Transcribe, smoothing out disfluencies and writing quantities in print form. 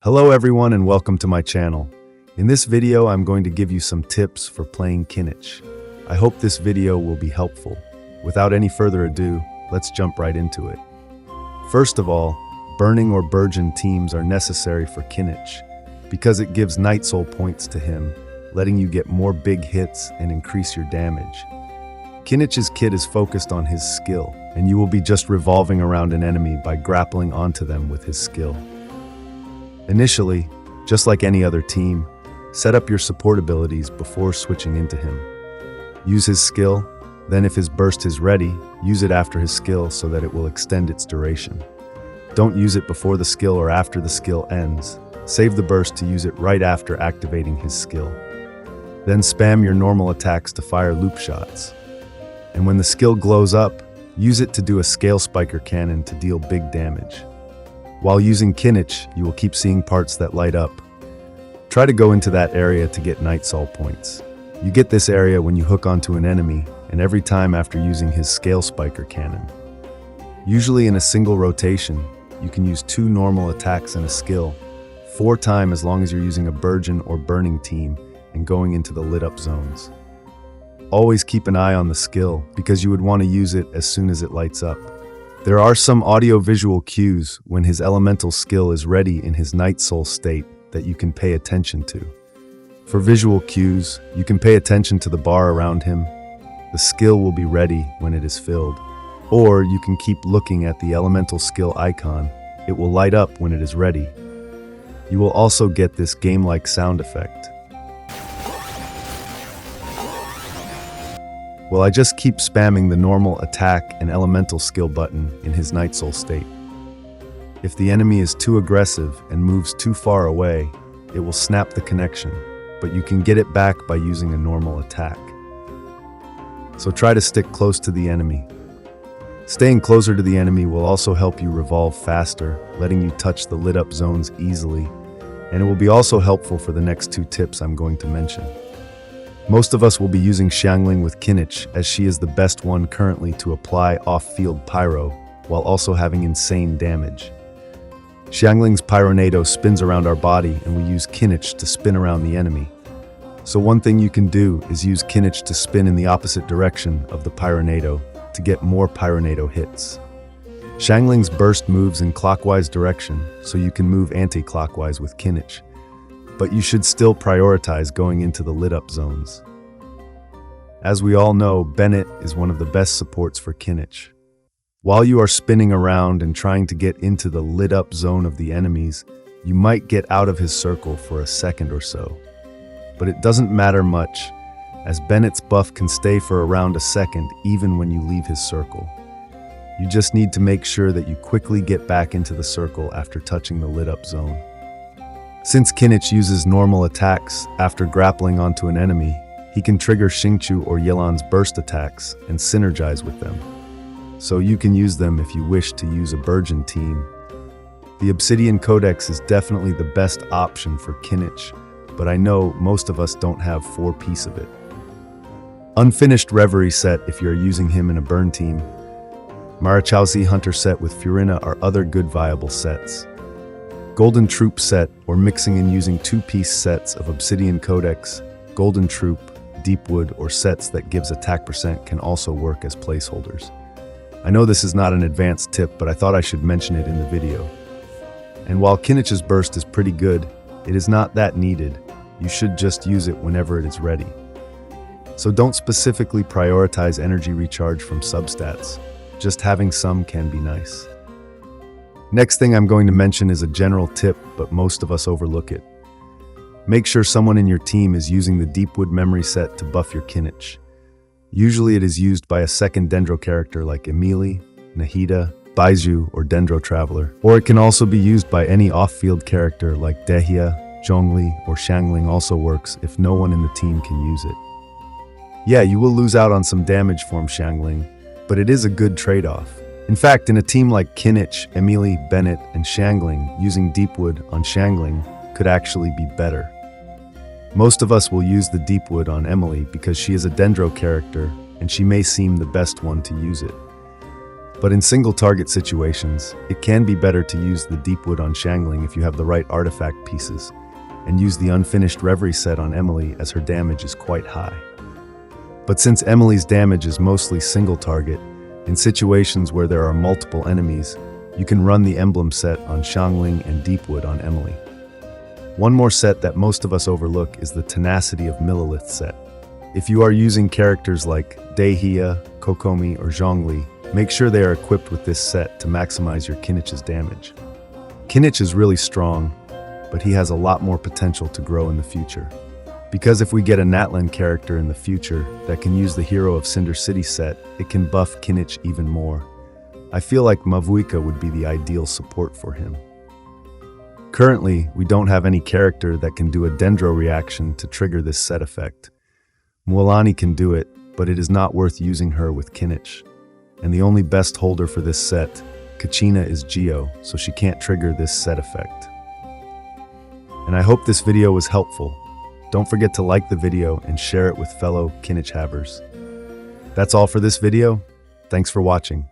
Hello everyone and welcome to my channel. In this video I'm going to give you some tips for playing Kinich. I hope this video will be helpful. Without any further ado, let's jump right into it. First of all, burning or burgeon teams are necessary for Kinich because it gives Night Soul points to him, letting you get more big hits and increase your damage. Kinich's kit is focused on his skill, and you will be just revolving around an enemy by grappling onto them with his skill. Initially, just like any other team, set up your support abilities before switching into him. Use his skill, then if his burst is ready, use it after his skill so that it will extend its duration. Don't use it before the skill or after the skill ends. Save the burst to use it right after activating his skill. Then spam your normal attacks to fire loop shots. And when the skill glows up, use it to do a scale spiker cannon to deal big damage. While using Kinich, you will keep seeing parts that light up. Try to go into that area to get Night Soul points. You get this area when you hook onto an enemy, and every time after using his scale spiker cannon. Usually in a single rotation, you can use 2 normal attacks and a skill, 4 times as long as you're using a burgeon or burning team and going into the lit up zones. Always keep an eye on the skill because you would want to use it as soon as it lights up. There are some audio-visual cues when his elemental skill is ready in his Night Soul state that you can pay attention to. For visual cues, you can pay attention to the bar around him. The skill will be ready when it is filled. Or you can keep looking at the elemental skill icon. It will light up when it is ready. You will also get this game-like sound effect. Well, I just keep spamming the normal attack and elemental skill button in his Night Soul state. If the enemy is too aggressive and moves too far away, it will snap the connection, but you can get it back by using a normal attack. So try to stick close to the enemy. Staying closer to the enemy will also help you revolve faster, letting you touch the lit up zones easily, and it will be also helpful for the next 2 tips I'm going to mention. Most of us will be using Xiangling with Kinich as she is the best one currently to apply off-field pyro while also having insane damage. Xiangling's pyronado spins around our body and we use Kinich to spin around the enemy. So one thing you can do is use Kinich to spin in the opposite direction of the pyronado to get more pyronado hits. Xiangling's burst moves in clockwise direction, so you can move anti-clockwise with Kinich. But you should still prioritize going into the lit up zones. As we all know, Bennett is one of the best supports for Kinich. While you are spinning around and trying to get into the lit up zone of the enemies, you might get out of his circle for a second or so. But it doesn't matter much, as Bennett's buff can stay for around a second even when you leave his circle. You just need to make sure that you quickly get back into the circle after touching the lit up zone. Since Kinich uses normal attacks after grappling onto an enemy, he can trigger Xingqiu or Yelan's burst attacks and synergize with them. So you can use them if you wish to use a burgeon team. The Obsidian Codex is definitely the best option for Kinich, but I know most of us don't have 4 piece of it. Unfinished Reverie set if you're using him in a burn team. Marichauzi Hunter set with Furina are other good viable sets. Golden Troop set, or mixing and using 2-piece sets of Obsidian Codex, Golden Troop, Deepwood, or sets that gives attack percent can also work as placeholders. I know this is not an advanced tip, but I thought I should mention it in the video. And while Kinich's burst is pretty good, it is not that needed. You should just use it whenever it is ready. So don't specifically prioritize energy recharge from substats. Just having some can be nice. Next thing I'm going to mention is a general tip, but most of us overlook it. Make sure someone in your team is using the Deepwood memory set to buff your Kinich. Usually it is used by a second Dendro character like Emily, Nahida, Baizhu, or Dendro Traveler. Or it can also be used by any off-field character like Dehia, Zhongli, or Xiangling also works if no one in the team can use it. Yeah, you will lose out on some damage from Xiangling, but it is a good trade-off. In fact, in a team like Kinich, Emily, Bennett, and Xiangling, using Deepwood on Xiangling could actually be better. Most of us will use the Deepwood on Emily because she is a Dendro character and she may seem the best one to use it. But in single target situations, it can be better to use the Deepwood on Xiangling if you have the right artifact pieces, and use the unfinished Reverie set on Emily as her damage is quite high. But since Emily's damage is mostly single target, in situations where there are multiple enemies, you can run the emblem set on Xiangling and Deepwood on Emily. One more set that most of us overlook is the Tenacity of Millilith set. If you are using characters like Dehia, Kokomi, or Zhongli, make sure they are equipped with this set to maximize your Kinich's damage. Kinich is really strong, but he has a lot more potential to grow in the future. Because if we get a Natlan character in the future that can use the Hero of Cinder City set, it can buff Kinich even more. I feel like Mavuika would be the ideal support for him. Currently, we don't have any character that can do a Dendro reaction to trigger this set effect. Mualani can do it, but it is not worth using her with Kinich. And the only best holder for this set, Kachina, is Geo, so she can't trigger this set effect. And I hope this video was helpful. Don't forget to like the video and share it with fellow Kinich havers. That's all for this video. Thanks for watching.